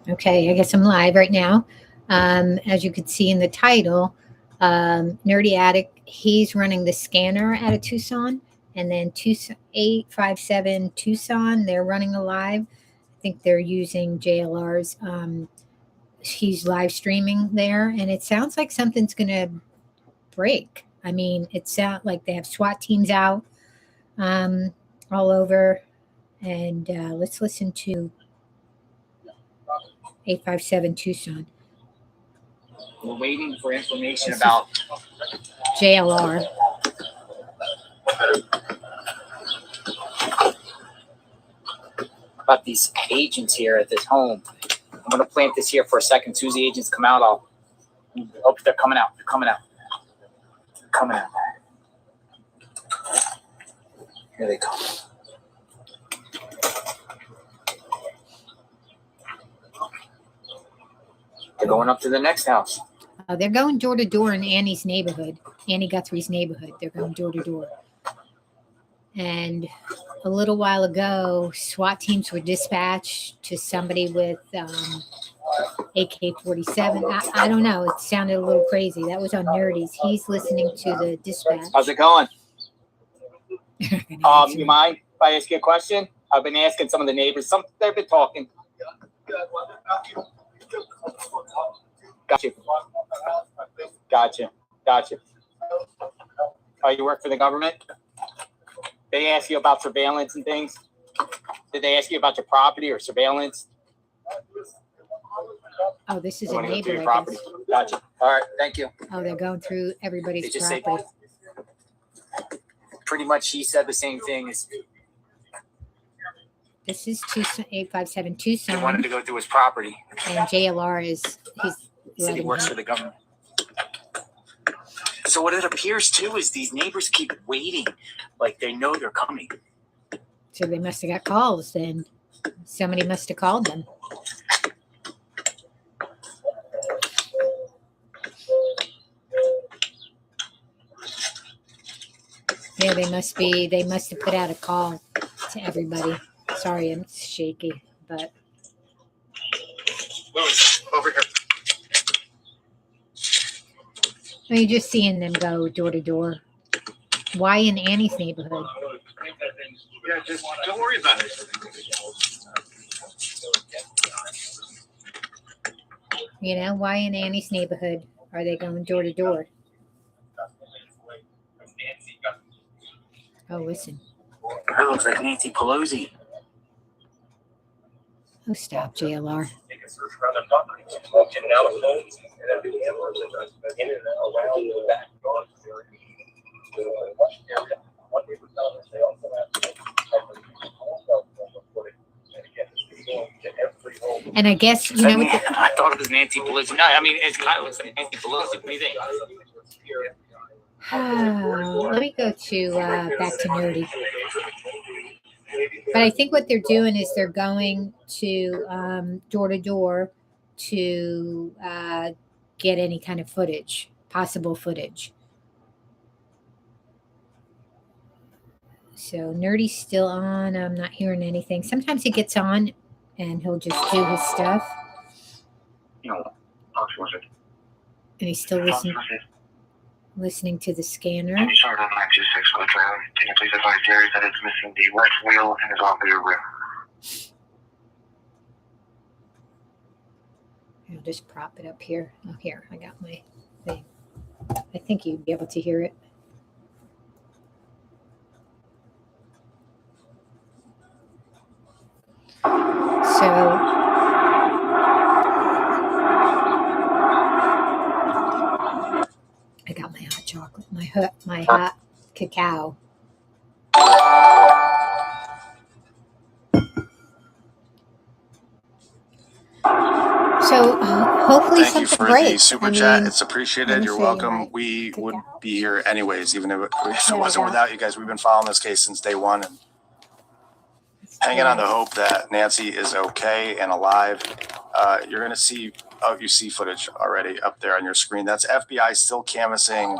Okay, I guess I'm live right now. As you can see in the title, Nerdy Addict, he's running the scanner out of Tucson, and then Tucson 857 Tucson, they're running a live. I think they're using JLR's. He's live streaming there, and it sounds like something's going to break. I mean, it sounds like they have SWAT teams out all over, and let's listen to 857 Tucson. We're waiting for information about JLR. About these agents here at this home. I'm going to plant this here for a second. As soon as the agents come out, I'll hope they're coming out. They're coming out. They're coming out. Here they come. They're going up to the next house. They're going door to door in Annie's neighborhood, Annie Guthrie's neighborhood. They're going door to door. And a little while ago, SWAT teams were dispatched to somebody with AK-47. I don't know. It sounded a little crazy. That was on Nerdy's. He's listening to the dispatch. How's it going? You mind if I ask you a question? I've been asking some of the neighbors. They've been talking. Gotcha. Oh, you work for the government? They ask you about surveillance and things? Did they ask you about your property or surveillance? Oh, this is a neighbor. Property. Gotcha. All right, thank you. Oh, they're going through everybody's property. Pretty much she said the same thing. This is 857 Tucson. He wanted to go through his property. And JLR he said he works for the government. So what it appears too is these neighbors keep waiting, like they know they're coming. So they must have got calls then. Somebody must have called them. Yeah, they must have put out a call to everybody. Sorry, I'm shaky, but Louis, over here. You're just seeing them go door to door. Why in Annie's neighborhood? Yeah, just don't worry about it. You know, why in Annie's neighborhood are they going door to door? Oh, listen. That looks like Nancy Pelosi. Oh, stop, JLR. And I guess, you know... I thought it was Nancy Pelosi. No, I mean, it kind of looks like Nancy Pelosi. What do you think? Let me go to back to Nerdy. But I think what they're doing is they're going to door to door to get any kind of footage, possible footage. So Nerdy's still on. I'm not hearing anything. Sometimes he gets on and he'll just do his stuff. And he's still listening to the scanner. Can you start on 926 for the trailer? Can you please advise Jerry that it's missing the left wheel and is off the rear rim? I'll just prop it up here. Oh, here, I got my thing. I think you'd be able to hear it. So I got my hot chocolate, my hot cacao. So hopefully thank you for breaks. the super chat. It's appreciated. You're welcome. Right. We would be here anyways, even if it wasn't without you guys. We've been following this case since day one and hanging on to hope that Nancy is okay and alive. You're going to see, you see footage already up there on your screen. That's FBI still canvassing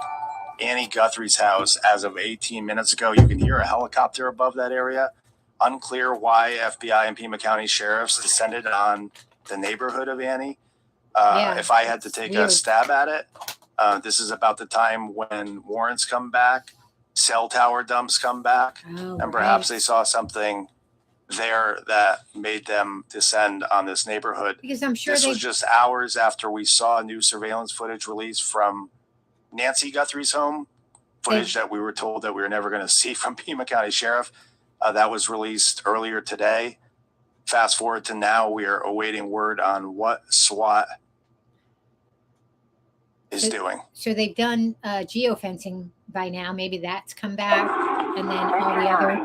Annie Guthrie's house as of 18 minutes ago. You can hear a helicopter above that area. Unclear why FBI and Pima County sheriffs descended on the neighborhood of Annie. Yeah, If I had to it's take a weird. stab at it, this is about the time when warrants come back, cell tower dumps come back, Oh, and perhaps right. they saw something there that made them descend on this neighborhood. Because I'm sure This they. was just hours after we saw new surveillance footage released from Nancy Guthrie's home, footage that we were told that we were never going to see from Pima County Sheriff. That was released earlier today. Fast forward to now, we are awaiting word on what SWAT is doing. So they've done geofencing by now. Maybe that's come back, and then all the other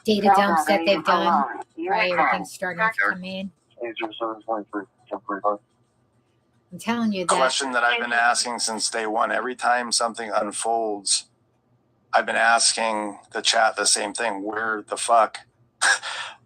data dumps that they've done. Right, everything's starting to come in. I'm telling you that. Question that I've been asking since day one. Every time something unfolds, I've been asking the chat the same thing. Where the fuck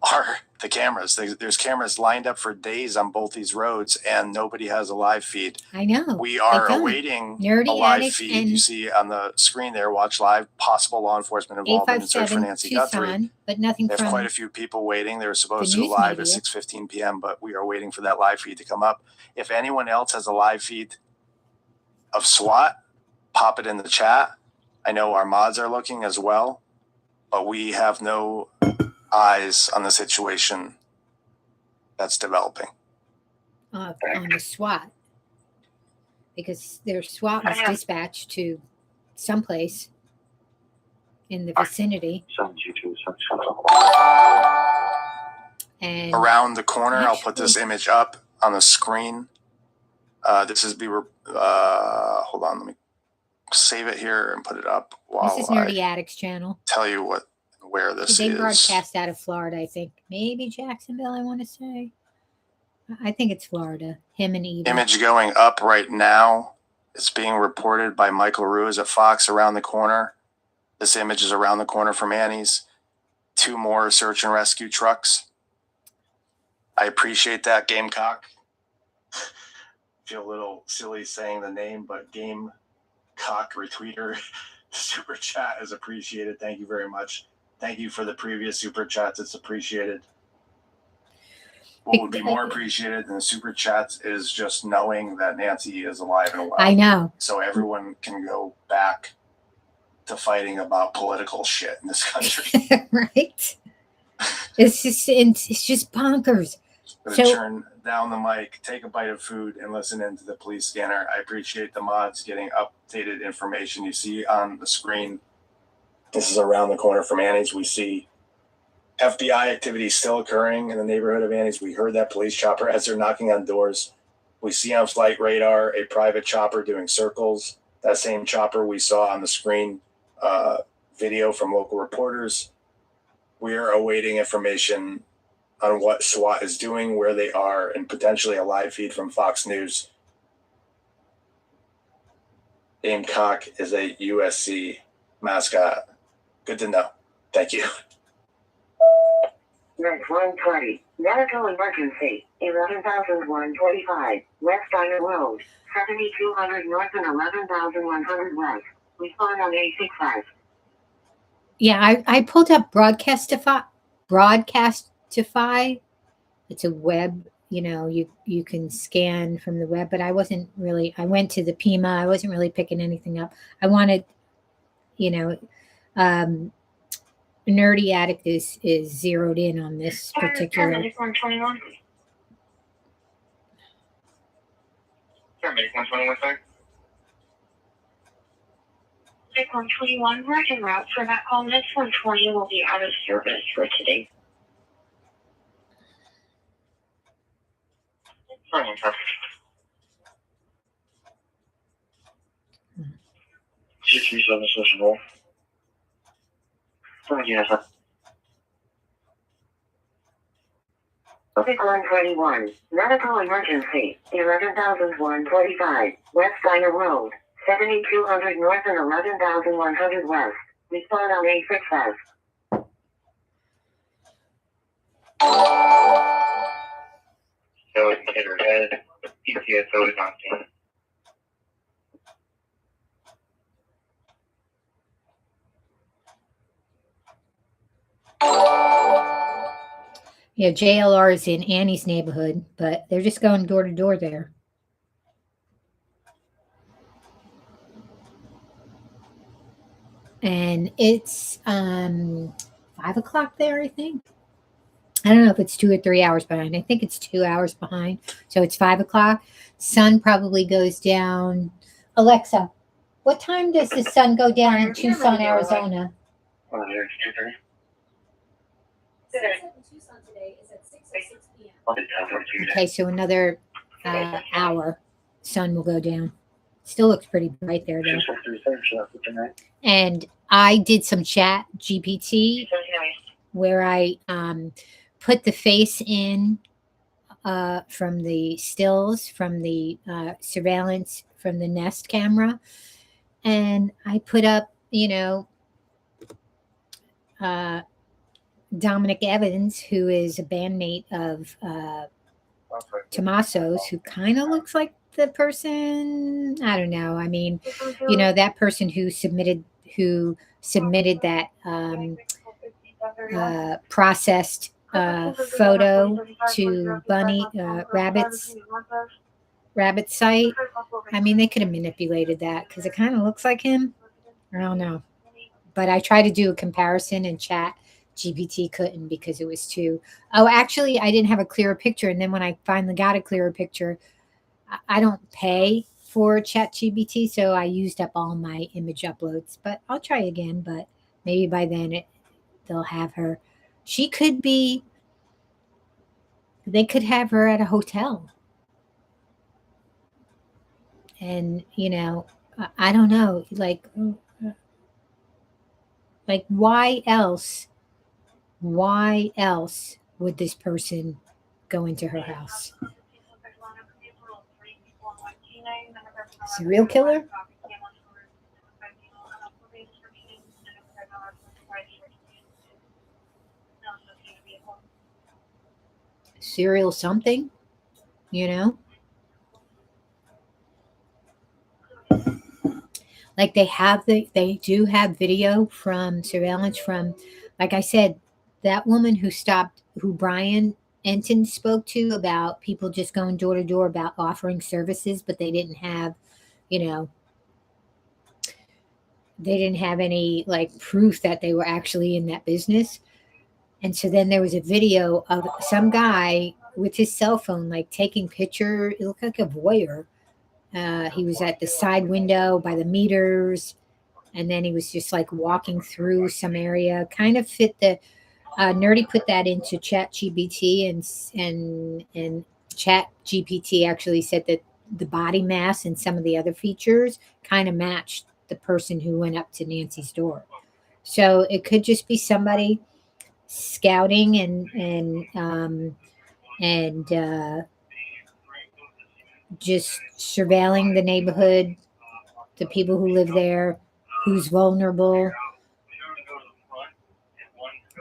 are the cameras? There's cameras lined up for days on both these roads, and nobody has a live feed. I know. We are They don't. awaiting Nerdy a live Addict feed. and You see on the screen there, watch live, possible law enforcement involvement in search for 857 Nancy Guthrie. Tucson, but nothing They have quite from. a few people waiting. They were supposed to news go live media. at 6:15 p.m., but we are waiting for that live feed to come up. If anyone else has a live feed of SWAT, pop it in the chat. I know our mods are looking as well, but we have no eyes on the situation that's developing. On the SWAT, because their SWAT was dispatched to someplace in the vicinity. And Around the corner, I'll put this image up on the screen. This is hold on, let me save it here and put it up while this is Nerdy Addict's channel. tell you where this They is. broadcast out of Florida, I think. Maybe Jacksonville, I want to say. I think it's Florida. Him and Eva. Image going up right now. It's being reported by Michael Ruiz at Fox around the corner. This image is around the corner from Annie's. 2 more search and rescue trucks. I appreciate that, Gamecock. Feel a little silly saying the name, but Gamecock retweeter super chat is appreciated. Thank you very much. Thank you for the previous super chats. It's appreciated. What would be more appreciated than the super chats is just knowing that Nancy is alive and well. I know. So everyone can go back to fighting about political shit in this country. Right? It's just bonkers. So, turn down the mic, take a bite of food, and listen into the police scanner. I appreciate the mods getting updated information. You see on the screen, this is around the corner from Annie's. We see FBI activity still occurring in the neighborhood of Annie's. We heard that police chopper as they're knocking on doors. We see on flight radar a private chopper doing circles. That same chopper we saw on the screen video from local reporters. We are awaiting information on what SWAT is doing, where they are, and potentially a live feed from Fox News. Gamecock is a USC mascot. Good to know. Thank you. Next 120. Medical emergency. 11,145. West Diner Road. 7,200 North and 11,100 West. Respond on 865. Yeah, I pulled up Broadcastify. It's a web, you can scan from the web, but I went to the Pima. I wasn't really picking anything up. I wanted, Nerdy Addict is zeroed in on this particular. 121. 121, sir. 121, we're en route for that call. Next 120 will be out of service for today. Sorry, sir. 737 social. Yes, sir. 121. Medical emergency. 11,145. West Diner Road. 7,200 North and 11,100 West. Respond on 865. So it's hit her head. PTSO is not seen. Yeah, JLR is in Annie's neighborhood, but they're just going door to door there. And it's 5 o'clock there, I think. I don't know if it's 2 or 3 hours behind. I think it's 2 hours behind. So it's 5 o'clock. Sun probably goes down. Alexa, what time does the sun go down in Tucson, Arizona? Okay, so another hour, sun will go down. Still looks pretty bright there, though. And I did some chat GPT where I put the face in from the stills, from the surveillance, from the Nest camera. And I put up, Dominic Evans, who is a bandmate of Tommaso's, who kind of looks like the person, I don't know. I mean, that person who submitted that processed photo to Rabbit's site. I mean, they could have manipulated that because it kind of looks like him. I don't know. But I tried to do a comparison and chat. GPT couldn't because it was too. Oh, actually, I didn't have a clearer picture. And then when I finally got a clearer picture, I don't pay for chat GPT, so I used up all my image uploads. But I'll try again. But maybe by then they'll have her. She could be. They could have her at a hotel. And I don't know, like why else would this person go into her house? Serial killer? Serial something, Like they do have video from surveillance from, like I said, that woman who Brian Enton spoke to about people just going door to door about offering services, but they didn't have, any like proof that they were actually in that business. And so then there was a video of some guy with his cell phone, like taking picture. It looked like a voyeur. He was at the side window by the meters, and then he was just like walking through some area. Kind of fit the Nerdy put that into Chat GPT, and Chat GPT actually said that the body mass and some of the other features kind of matched the person who went up to Nancy's door. So it could just be somebody scouting and just surveilling the neighborhood, the people who live there, who's vulnerable.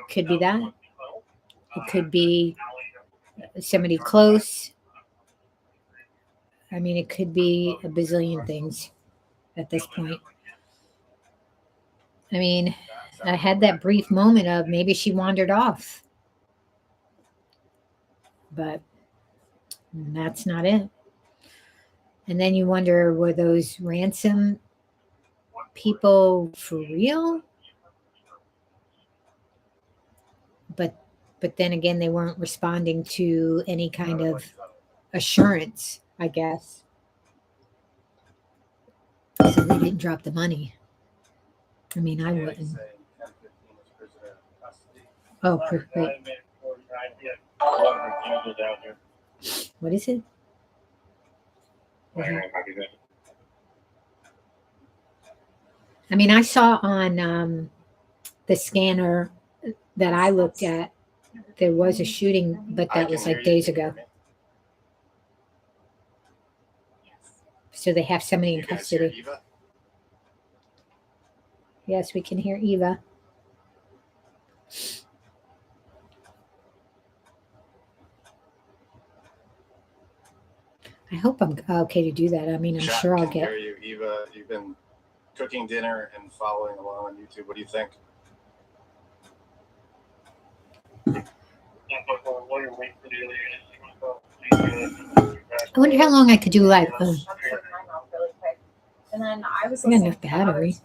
Could be that. It could be somebody close. I mean, it could be a bazillion things at this point. I mean, I had that brief moment of maybe she wandered off, but that's not it. And then you wonder, were those ransom people for real? But then again, they weren't responding to any kind of assurance, I guess. So they didn't drop the money. I mean, I wouldn't. Oh, perfect. What is it? I mean, I saw on the scanner that I looked at, there was a shooting, but that was like days ago. So they have somebody in custody. Yes, we can hear Eva. I hope I'm okay to do that. I mean, I'm sure I'll get. Hear you, Eva. You've been cooking dinner and following along on YouTube. What do you think? I wonder how long I could do live. Oh, And then I was I got listening enough to battery.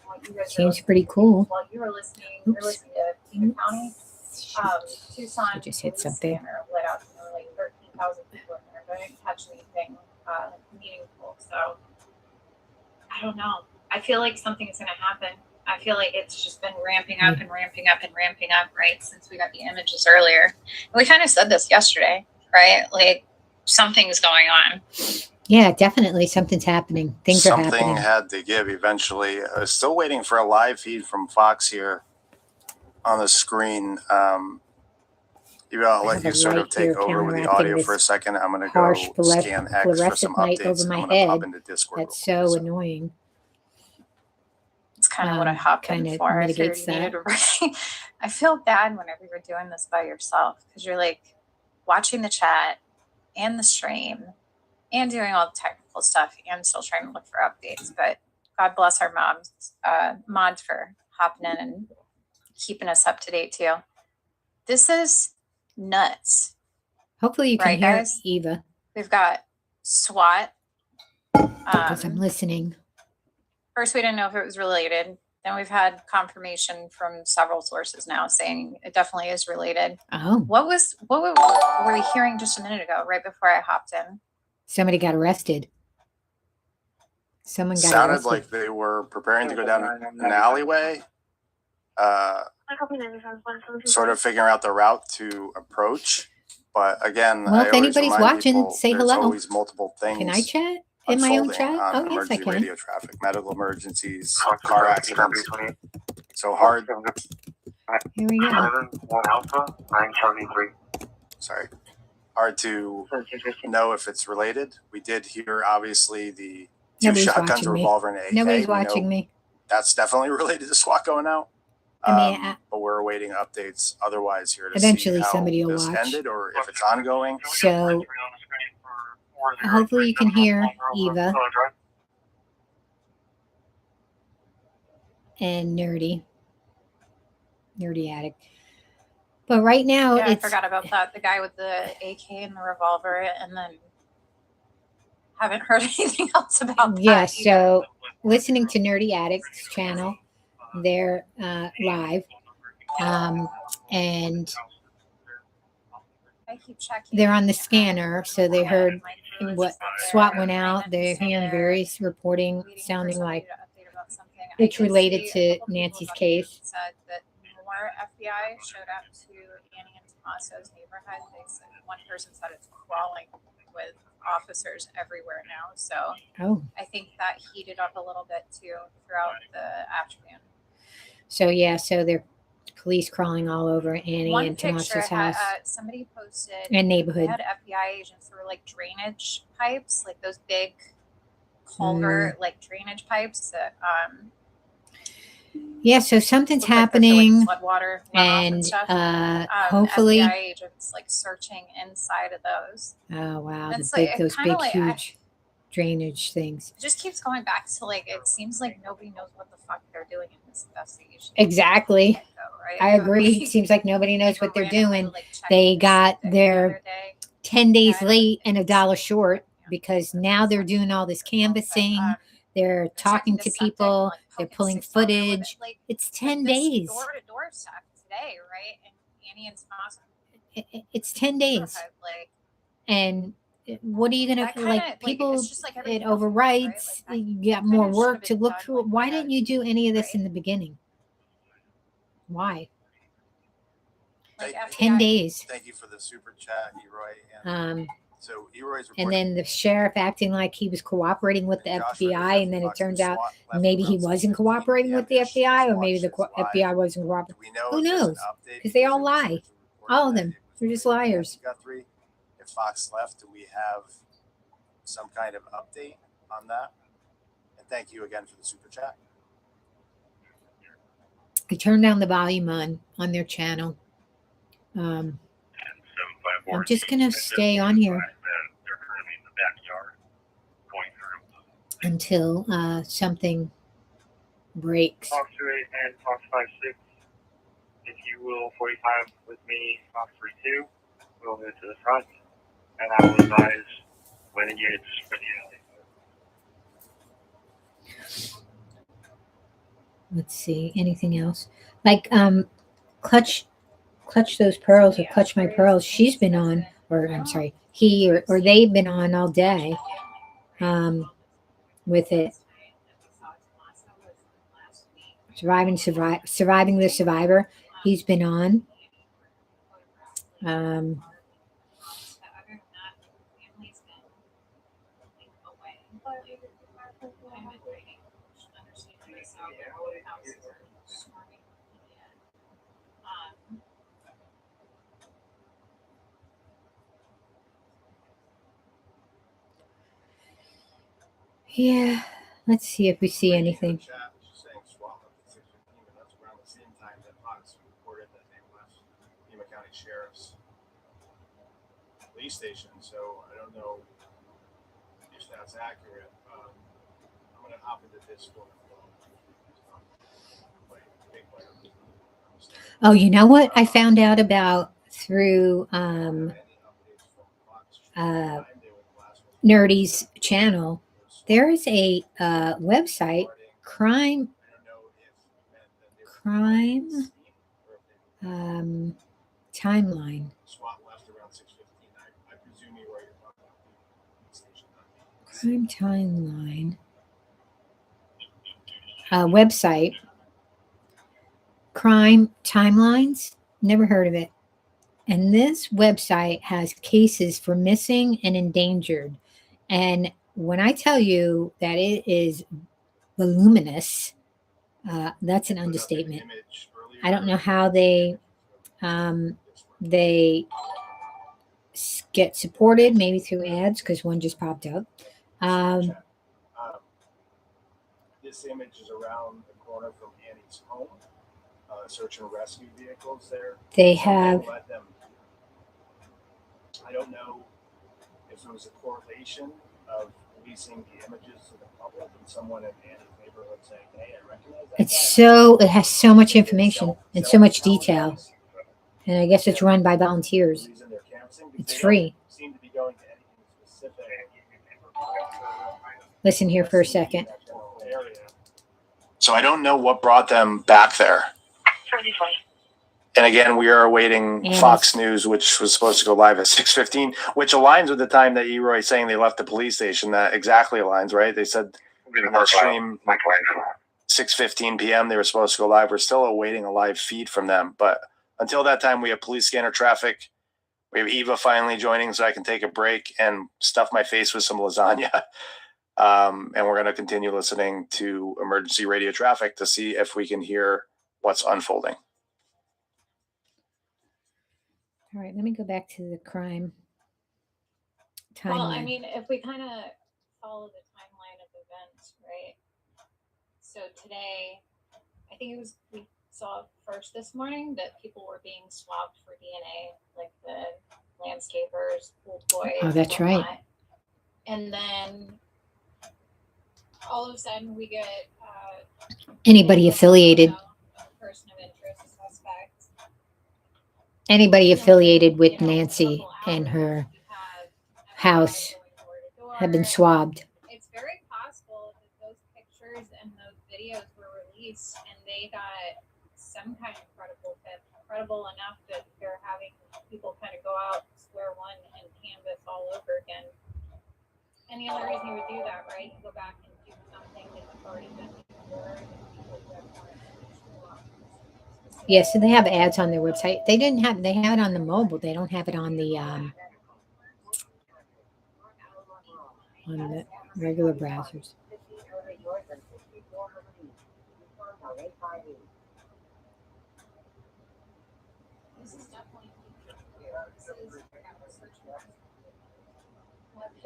what you guys Seems were pretty cool. while you were listening. You were Oops. listening to Beacon County. Tucson I just hit police something. scanner let out like 13,000 people in there, but I didn't catch anything meaningful. So I don't know. I feel like something's going to happen. I feel like it's just been ramping up and ramping up and ramping up, right, since we got the images earlier. And we kind of said this yesterday, right? Like something's going on. Yeah, definitely something's happening. Things are happening. Something had to give eventually. Still waiting for a live feed from Fox here on the screen. I'll let you sort of take over with the audio for a second. I'm going to go scan X for some updates. Over my I'm going to head. pop into Discord. That's so annoying. It's kind of what I hopped in Kinda for. mitigates that. I feel bad whenever you're doing this by yourself because you're like watching the chat and the stream and doing all the technical stuff and still trying to look for updates. But God bless our mods for hopping in and keeping us up to date too. This is nuts. Hopefully you can Right, hear guys? Eva We've got SWAT. because I'm listening. First, we didn't know if it was related. Then we've had confirmation from several sources now saying it definitely is related. Oh, What were we hearing just a minute ago, right before I hopped in? somebody got arrested. Someone got Sounded arrested. like they were preparing to go down an alleyway, sort of figuring out the route to approach. But again, Well, I if always anybody's remind watching, people say there's hello. always multiple things. Can I chat in my own unfolding chat? on Oh, yes, I emergency can. radio traffic, medical emergencies, car accidents. So hard. Here we go. Sorry, hard to know if it's related. We did hear obviously the two Nobody's shotguns, watching a me. revolver, and an AK. Nobody's We know watching me. that's definitely related to SWAT going out. I mean, But we're awaiting updates otherwise here to Eventually see how somebody will this watch. ended or if it's ongoing. So hopefully you can hear Eva and Nerdy Addict. But right now, Yeah, I it's forgot about that. The guy with the AK and the revolver, and then haven't heard anything else about that. yeah. either. So listening to Nerdy Addict's channel, they're live, and I keep checking. they're on the scanner, so they heard what SWAT went out. They're hearing various reporting sounding like it's related to Nancy's case. Said that more FBI showed up to Annie and Tomaso's neighborhood. They said one person said it's crawling with officers everywhere now. So Oh, I think that heated up a little bit too throughout the afternoon. so yeah, so they're police crawling all over Annie One and picture Tomaso's house somebody posted and they neighborhood. had FBI agents who were like drainage pipes, like those big culvert like drainage pipes that Yeah, so something's look like happening, they're for, like, floodwater runoff and stuff. hopefully. FBI agents like searching inside of those. Oh wow, It's the like- those kinda big, like huge drainage things. It just keeps going back to like it seems like nobody knows what the fuck they're doing in this investigation. Exactly. Right? I agree. It seems like nobody knows what they're doing. They got their 10 days late and $1 short because now they're doing all this canvassing. They're talking to people. They're pulling footage. It's 10 days. Door-to-door stuff today, right? And Annie and Tomaso. It's 10 days. And what are you going to, like, people, it overwrites. You got more work to look through. Why didn't you do any of this in the beginning? Why? 10 days. Thank you for the super chat, Eroy. So Eroy's And then the sheriff acting like he was cooperating with the FBI, and then it turns out maybe he wasn't cooperating with the FBI, or maybe the FBI wasn't cooperating. Who knows? Because they all lie. All of them. They're just liars. Guthrie, if Fox left, do we have some kind of update on that? And thank you again for the super chat. I turned down the volume on their channel. I'm just gonna stay on here until something breaks. Fox 28 and Fox 56. If you Rule 45 with me, Officer 2. We'll move to the front, and I will advise when the units ready. Let's see, anything else? Like Clutch Those Pearls or Clutch My Pearls, she's been on, or I'm sorry, he or they've been on all day with it. Surviving the Survivor, he's been on. Yeah, let's see if we see anything. Sheriff's police station, so I don't know if that's accurate. I'm going to hop into this one. Oh, you know what I found out about through Nerdy's channel? There is a website, crime timeline. Crime timeline website. Crime timelines. Never heard of it. And this website has cases for missing and endangered. And when I tell you that it is voluminous, that's an understatement. I don't know how they get supported, maybe through ads, because one just popped up. This image is around the corner from Annie's home. Search and rescue vehicles there. They have. I don't know if there was a correlation of releasing the images to the public and someone in Annie's neighborhood saying, "Hey, I recognize that." It has so much information and so much detail. And I guess it's run by volunteers. It's free. Listen here for a second. So I don't know what brought them back there. And again, we are awaiting Fox News, which was supposed to go live at 6:15, which aligns with the time that Eroy saying they left the police station. That exactly aligns, right? They said on the stream 6:15 p.m. they were supposed to go live. We're still awaiting a live feed from them. But until that time, we have police scanner traffic. We have Eva finally joining so I can take a break and stuff my face with some lasagna. And we're going to continue listening to emergency radio traffic to see if we can hear what's unfolding. All right, let me go back to the crime timeline. Well, I mean, if we kind of follow the timeline of events, right? So today, I think we saw first this morning that people were being swabbed for DNA, like the landscapers, old boys. Oh, that's right. And then all of a sudden we get anybody affiliated. Person of interest, suspect. Anybody affiliated with Nancy and her house have been swabbed. It's very possible that those pictures and those videos were released and they got some kind of credible enough that they're having people kind of go out, square one, and canvas all over again. Any other reason you would do that, right? You go back and do something that's already been before. Yeah, so they have ads on their website. They have it on the mobile. They don't have it on the regular browsers. This is definitely the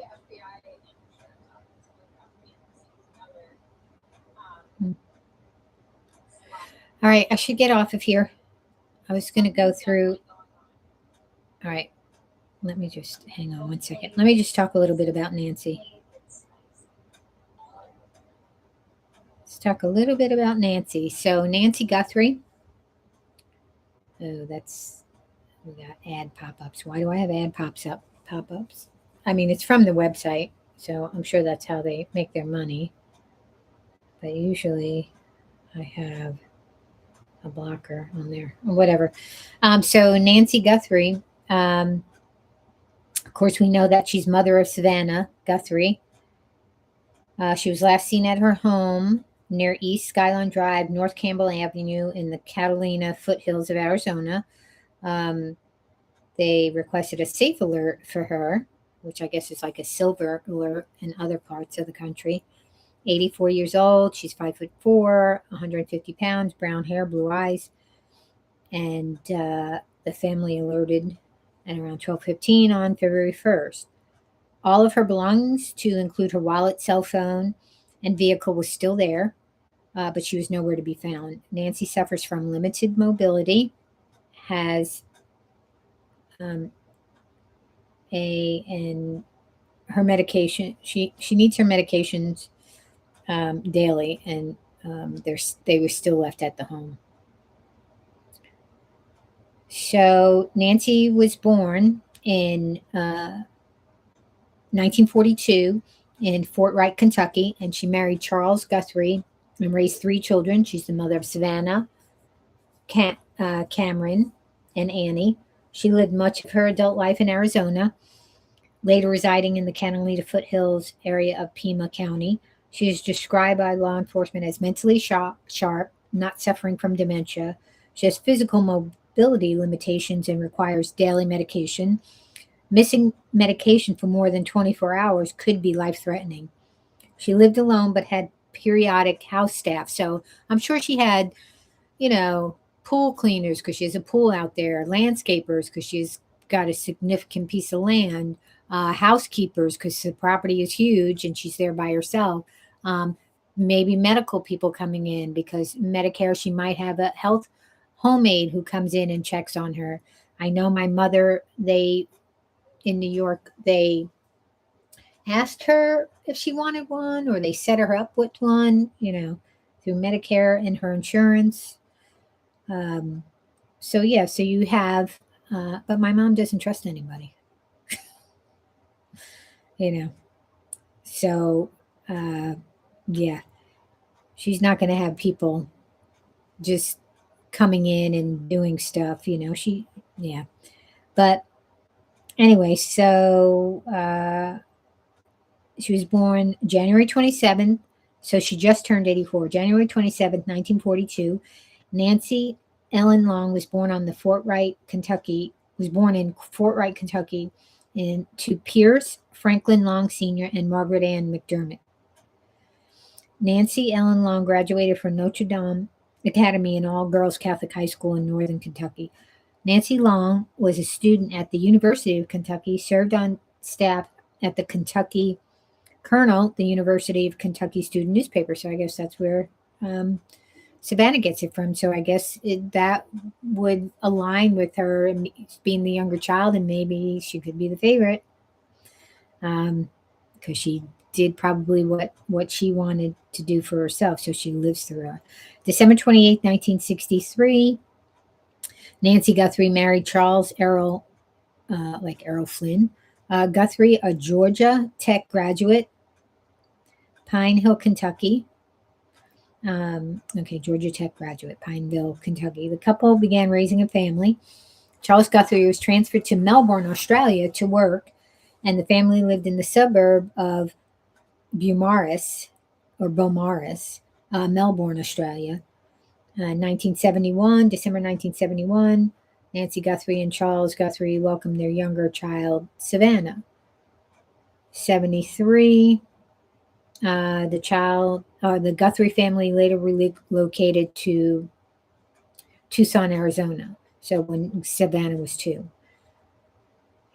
FBI and insurance office together. All right, I should get off of here. I was going to go through. All right, let me just hang on one second. Let me just talk a little bit about Nancy. Let's talk a little bit about Nancy. So Nancy Guthrie, Oh, we got ad pop-ups. Why do I have ad pop-ups? I mean, it's from the website, so I'm sure that's how they make their money. But usually I have a blocker on there or whatever. So Nancy Guthrie, of course, we know that she's mother of Savannah Guthrie. She was last seen at her home near East Skyline Drive, North Campbell Avenue in the Catalina foothills of Arizona. They requested a safe alert for her, which I guess is like a silver alert in other parts of the country. 84 years old. She's 5'4", 150 pounds, brown hair, blue eyes. And the family alerted at around 12:15 on February 1st. All of her belongings, to include her wallet, cell phone, and vehicle, was still there, but she was nowhere to be found. Nancy suffers from limited mobility, has and her medication. She needs her medications daily, and they were still left at the home. So Nancy was born in 1942 in Fort Wright, Kentucky, and she married Charles Guthrie and raised 3 children. She's the mother of Savannah, Cameron, and Annie. She lived much of her adult life in Arizona, later residing in the Catalina foothills area of Pima County. She is described by law enforcement as mentally sharp, not suffering from dementia. She has physical mobility limitations and requires daily medication. Missing medication for more than 24 hours could be life-threatening. She lived alone but had periodic house staff. So I'm sure she had, pool cleaners because she has a pool out there, landscapers because she's got a significant piece of land, housekeepers because the property is huge and she's there by herself. Maybe medical people coming in because Medicare, she might have a health home aide who comes in and checks on her. I know my mother, in New York, they asked her if she wanted one or they set her up with one, through Medicare and her insurance. So you have, but my mom doesn't trust anybody, So, she's not going to have people just coming in and doing stuff, But anyway, so she was born January 27th. So she just turned 84. January 27th, 1942. Nancy Ellen Long was born in Fort Wright, Kentucky, to Pierce Franklin Long Sr. and Margaret Ann McDermott. Nancy Ellen Long graduated from Notre Dame Academy, an all-girls Catholic high school in northern Kentucky. Nancy Long was a student at the University of Kentucky, served on staff at the Kentucky Colonel, the University of Kentucky student newspaper. So I guess that's where Savannah gets it from. So I guess that would align with her being the younger child, and maybe she could be the favorite because she did probably what she wanted to do for herself. So she lives through her. December 28th, 1963, Nancy Guthrie married Charles Errol, like Errol Flynn, Guthrie, a Georgia Tech graduate, Pine Hill, Kentucky. Georgia Tech graduate, Pineville, Kentucky. The couple began raising a family. Charles Guthrie was transferred to Melbourne, Australia to work, and the family lived in the suburb of Beaumaris, Melbourne, Australia. 1971, December 1971, Nancy Guthrie and Charles Guthrie welcomed their younger child, Savannah. 73, the Guthrie family later relocated to Tucson, Arizona. So when Savannah was 2.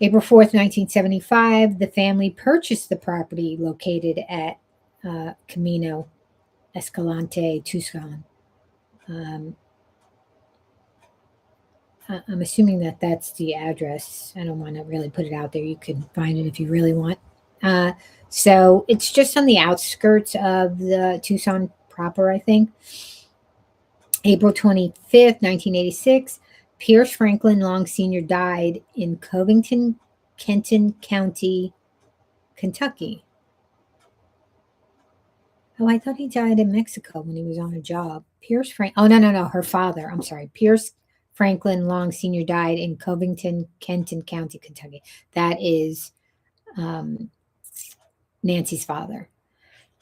April 4th, 1975, the family purchased the property located at Camino Escalante, Tucson. I'm assuming that that's the address. I don't want to really put it out there. You can find it if you really want. So it's just on the outskirts of the Tucson proper, I think. April 25th, 1986, Pierce Franklin Long Sr. died in Covington, Kenton County, Kentucky. Oh, I thought he died in Mexico when he was on a job. Oh, no. Her father. I'm sorry. Pierce Franklin Long Sr. died in Covington, Kenton County, Kentucky. That is Nancy's father.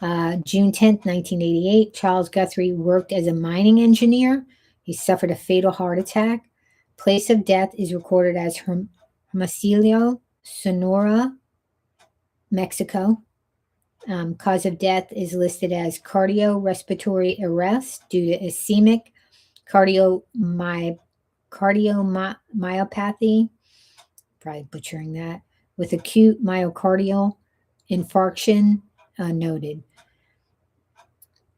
June 10th, 1988, Charles Guthrie worked as a mining engineer. He suffered a fatal heart attack. Place of death is recorded as Hermosillo, Sonora, Mexico. Cause of death is listed as cardiorespiratory arrest due to ischemic cardiomyopathy, probably butchering that, with acute myocardial infarction noted.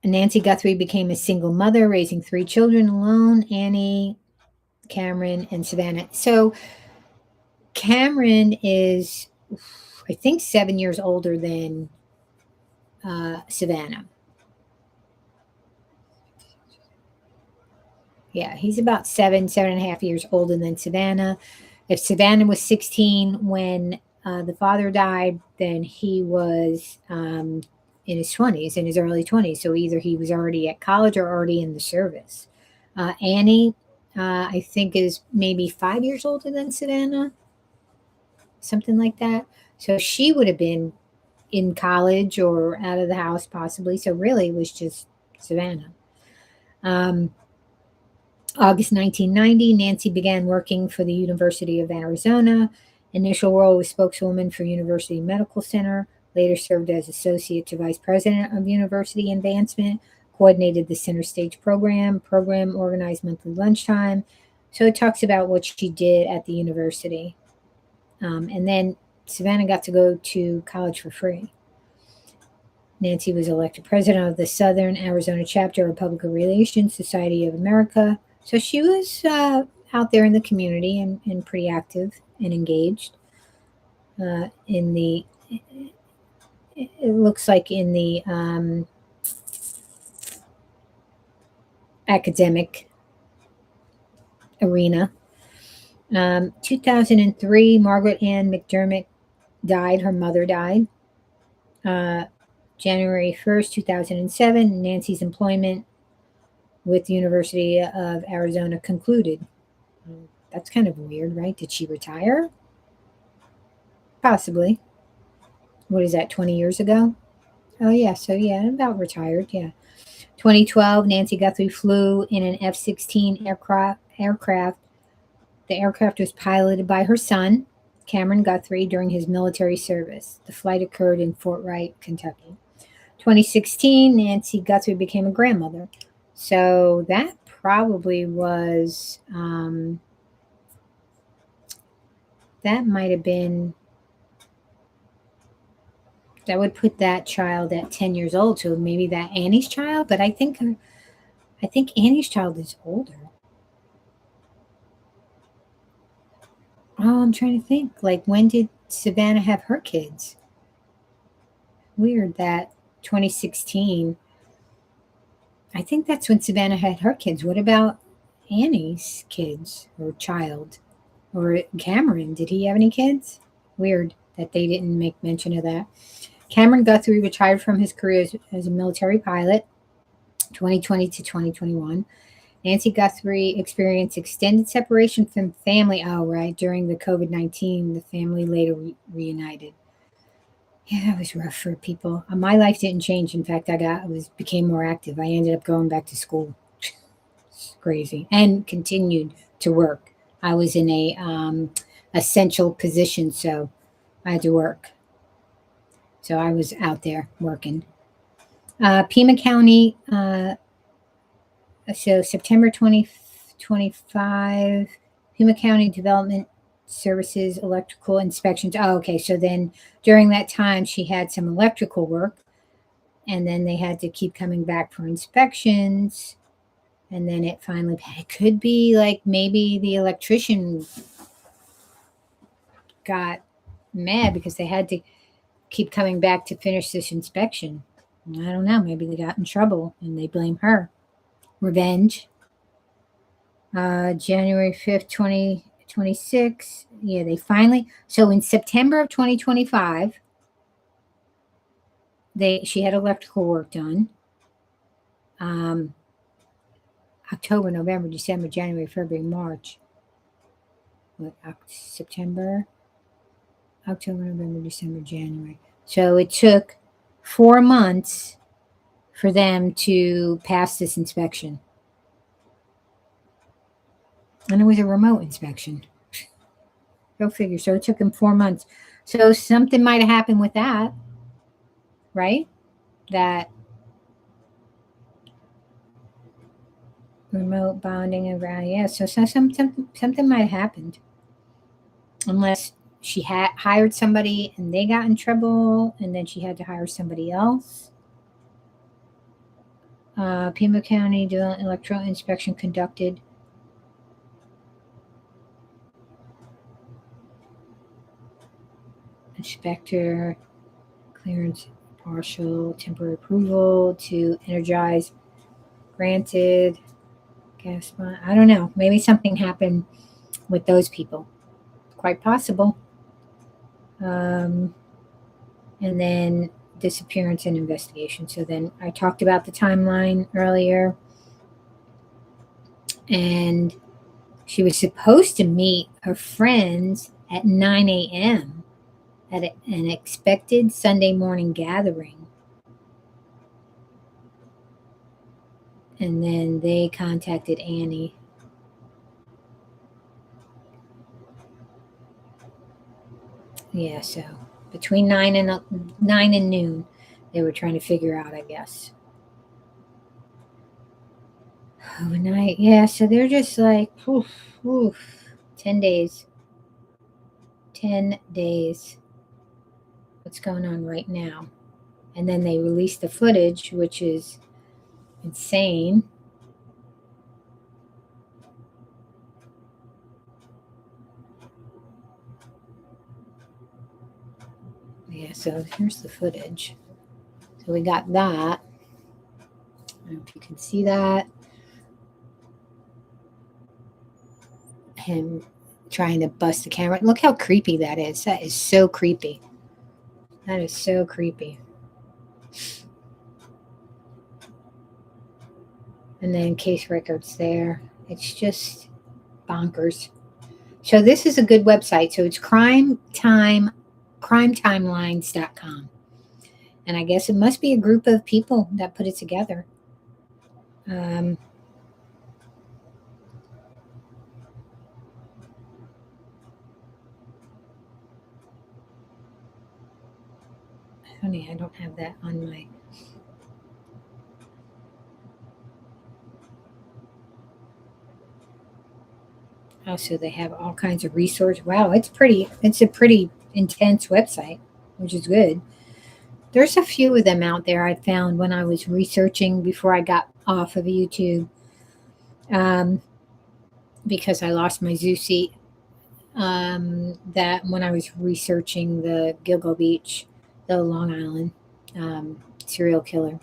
Nancy Guthrie became a single mother, raising 3 children alone, Annie, Cameron, and Savannah. So Cameron is, I think, 7 years older than Savannah. Yeah, he's about 7.5 years older than Savannah. If Savannah was 16 when the father died, then he was in his 20s, in his early 20s. So either he was already at college or already in the service. Annie, I think, is maybe 5 years older than Savannah, something like that. So she would have been in college or out of the house possibly. So really it was just Savannah. August 1990, Nancy began working for the University of Arizona. Initial role was spokeswoman for University Medical Center. Later served as associate to vice president of university advancement. Coordinated the center stage program. Program organized monthly lunchtime. So it talks about what she did at the university. And then Savannah got to go to college for free. Nancy was elected president of the Southern Arizona chapter of Public Relations Society of America. So she was out there in the community and pretty active and engaged in the, it looks like in the academic arena. 2003, Margaret Ann McDermott died. Her mother died. January 1st, 2007, Nancy's employment with the University of Arizona concluded. That's kind of weird, right? Did she retire? Possibly. What is that, 20 years ago? Oh, yeah. So, yeah, about retired. Yeah. 2012, Nancy Guthrie flew in an F-16 aircraft. The aircraft was piloted by her son, Cameron Guthrie, during his military service. The flight occurred in Fort Wright, Kentucky. 2016, Nancy Guthrie became a grandmother. So that probably was, that might have been, that would put that child at 10 years old. So maybe that Annie's child, but I think Annie's child is older. Oh, I'm trying to think. Like, when did Savannah have her kids? Weird that 2016. I think that's when Savannah had her kids. What about Annie's kids or child? Or Cameron? Did he have any kids? Weird that they didn't make mention of that. Cameron Guthrie retired from his career as a military pilot, 2020 to 2021. Nancy Guthrie experienced extended separation from family. Oh, right. During the COVID-19, the family later reunited. Yeah, that was rough for people. My life didn't change. In fact, became more active. I ended up going back to school. It's crazy. And continued to work. I was in a essential position, so I had to work. So I was out there working. Pima County, so September 2025, Pima County Development Services electrical inspections. Oh, okay. So then during that time, she had some electrical work, and then they had to keep coming back for inspections. And then it could be like maybe the electrician got mad because they had to keep coming back to finish this inspection. I don't know. Maybe they got in trouble and they blame her. Revenge. January 5th, 2026. Yeah, they finally. So in September of 2025, she had electrical work done. October, November, December, January, February, March. September, October, November, December, January. So it took 4 months for them to pass this inspection. And it was a remote inspection. Go figure. So it took them 4 months. So something might have happened with that, right? That remote bonding around, yeah. So something might have happened, unless she had hired somebody and they got in trouble, and then she had to hire somebody else. Pima County doing electrical inspection conducted. Inspector clearance partial temporary approval to energize granted. Gas, I don't know. Maybe something happened with those people. Quite possible. And then disappearance and investigation. So then I talked about the timeline earlier. And she was supposed to meet her friends at 9 a.m. at an expected Sunday morning gathering. And then they contacted Annie. Yeah, so between 9 and noon, they were trying to figure out, I guess. Overnight, yeah. So they're just like, 10 days. 10 days. What's going on right now? And then they released the footage, which is insane. Yeah, so here's the footage. So we got that. I don't know if you can see that. Him trying to bust the camera. Look how creepy that is. That is so creepy. That is so creepy. And then case records there. It's just bonkers. So this is a good website. So it's crimetimelines.com. And I guess it must be a group of people that put it together. Honey, I don't have that on my... Oh, so they have all kinds of resources. Wow, it's a pretty intense website, which is good. There's a few of them out there I found when I was researching before I got off of YouTube, because I lost my zoo seat. That when I was researching the Gilgo Beach, the Long Island serial killer,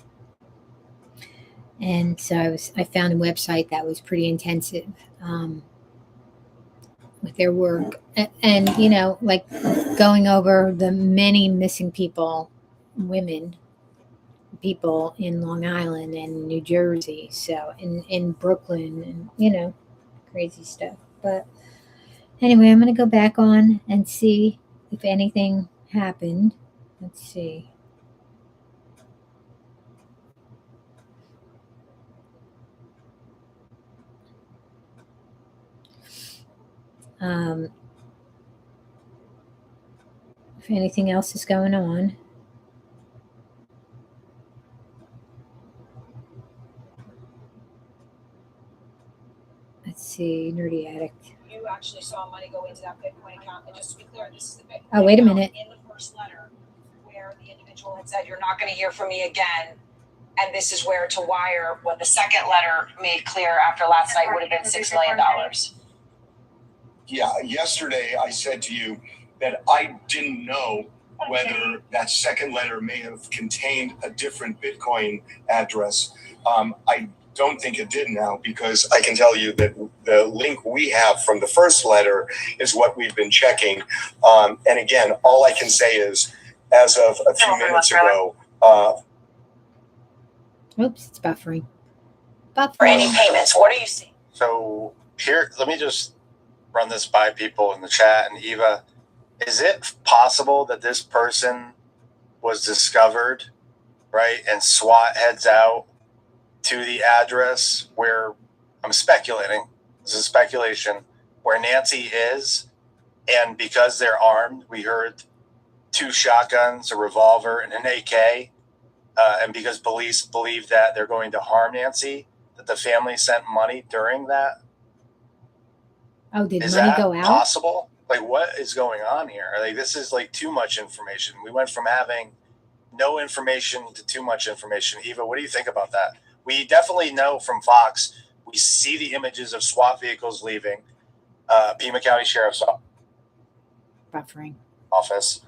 and so I found a website that was pretty intensive with their work, and you know, like going over the many missing people, people in Long Island and New Jersey, so in Brooklyn, and you know, crazy stuff. But anyway, I'm going to go back on and see if anything happened. Let's see. If anything else is going on. Let's see, Nerdy Addict. You actually saw money go into that Bitcoin account. And just to be clear, this is the Bitcoin Oh, wait a account minute. in the first letter where the individual had said, "You're not going to hear from me again." And this is where to wire what the second letter made clear after last night would have been $6 million. Yeah, yesterday I said to you that I didn't know whether that second letter may have contained a different Bitcoin address. I don't think it did now, because I can tell you that the link we have from the first letter is what we've been checking. And again, all I can say is, as of a few minutes ago, Oops, it's buffering. For any Buffering. payments, what are you seeing? So here, let me just run this by people in the chat. And Eva, is it possible that this person was discovered, right? And SWAT heads out to the address where, I'm speculating, this is speculation, where Nancy is. And because they're armed, we heard 2 shotguns, a revolver, and an AK. And because police believe that they're going to harm Nancy, that the family sent money during that. Oh, did Is money that go out? possible? Like, what is going on here? Like, this is like too much information. We went from having no information to too much information. Eva, what do you think about that? We definitely know from Fox, we see the images of SWAT vehicles leaving Pima County Sheriff's Buffering. Office.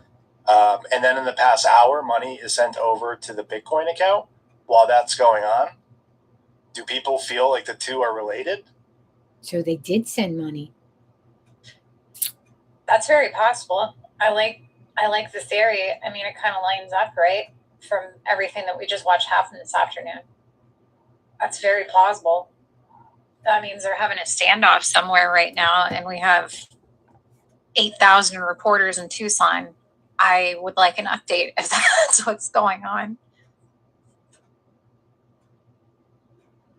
And then in the past hour, money is sent over to the Bitcoin account. While that's going on, do people feel like the two are related? So they did send money. That's very possible. I like the theory. I mean, it kind of lines up, right, from everything that we just watched happen this afternoon. That's very plausible. That means they're having a standoff somewhere right now, and we have 8,000 reporters in Tucson. I would like an update if that's what's going on.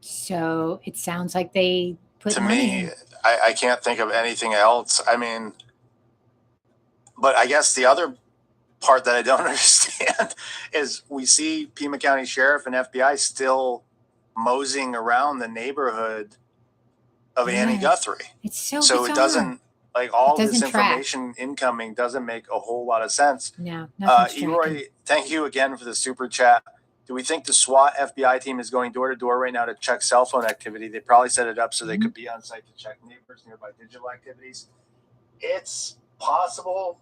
So it sounds like they put To money me, in. I can't think of anything else. I mean, but I guess the other part that I don't understand is we see Pima County Sheriff and FBI still moseying around the neighborhood of Annie Yes. Guthrie. It's so So it bizarre. doesn't, like, all It this doesn't track. information incoming doesn't make a whole lot of sense. No, nothing's tracking. Eroy, thank you again for the super chat. Do we think the SWAT FBI team is going door to door right now to check cell phone activity? They probably set it up so they could be on site to check neighbors, nearby digital activities. It's possible,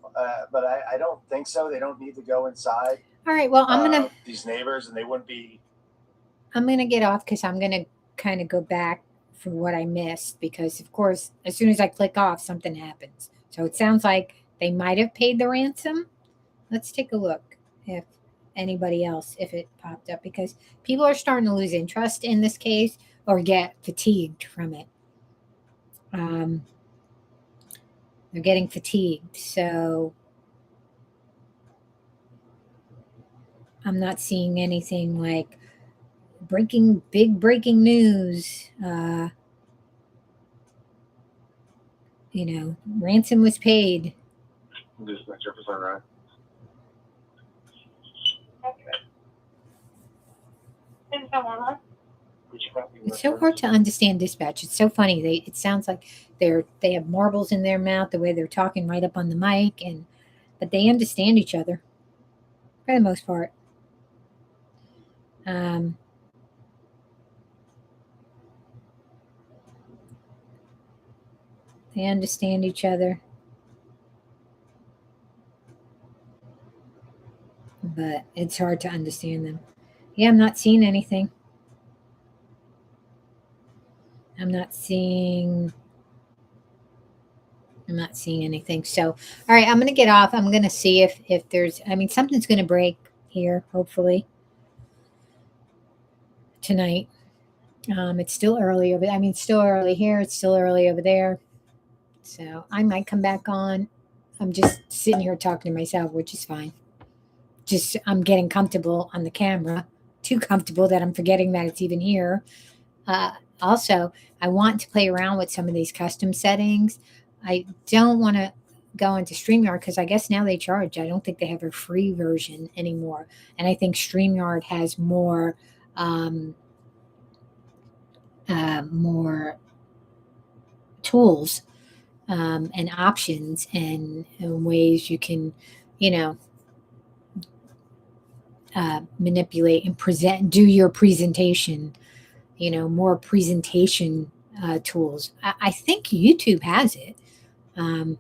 but I don't think so. They don't need to go inside. All right. Well, I'm gonna these neighbors, and they wouldn't be. I'm gonna get off because I'm gonna kind of go back for what I missed, because of course as soon as I click off, something happens. So it sounds like they might have paid the ransom. Let's take a look if anybody else, if it popped up, because people are starting to lose interest in this case or get fatigued from it. They're getting fatigued. So I'm not seeing anything like big breaking news. Ransom was paid. This is not Jefferson, right? It's so hard to understand dispatch. It's so funny. It sounds like they have marbles in their mouth, the way they're talking right up on the mic, but they understand each other for the most part. They understand each other, but it's hard to understand them. Yeah, I'm not seeing anything. I'm not seeing anything. So, all right, I'm going to get off. I'm going to see if there's, something's going to break here, hopefully, tonight. It's still early it's still early here. It's still early over there. So I might come back on. I'm just sitting here talking to myself, which is fine. Just, I'm getting comfortable on the camera, too comfortable that I'm forgetting that it's even here. Also, I want to play around with some of these custom settings. I don't want to go into StreamYard because I guess now they charge. I don't think they have a free version anymore. And I think StreamYard has more tools and options and ways you can, manipulate and do your presentation, more presentation tools. I think YouTube has it. I'm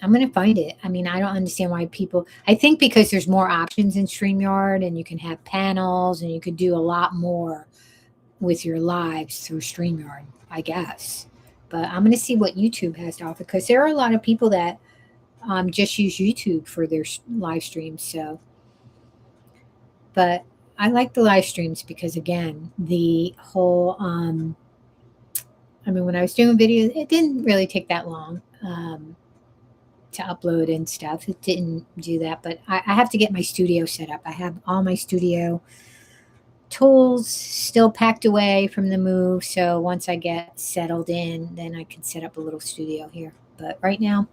going to find it. I don't understand why I think because there's more options in StreamYard and you can have panels and you could do a lot more with your lives through StreamYard, I guess. But I'm going to see what YouTube has to offer, because there are a lot of people that just use YouTube for their live streams. So, but I like the live streams because, again, the whole, I mean, when I was doing videos, it didn't really take that long to upload and stuff. It didn't do that, but I have to get my studio set up. I have all my studio tools still packed away from the move. So once I get settled in, then I can set up a little studio here. But right now,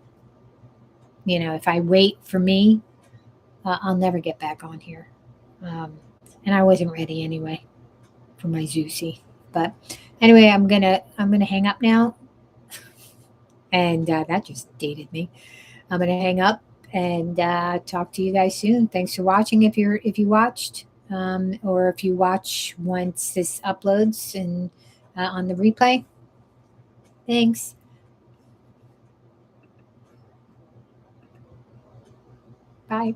you know, if I wait for me, I'll never get back on here. And I wasn't ready anyway for my Zeusy. But anyway, I'm gonna hang up now. And that just dated me. I'm gonna hang up and talk to you guys soon. Thanks for watching. If you watched, or if you watch once this uploads and on the replay. Thanks. Bye.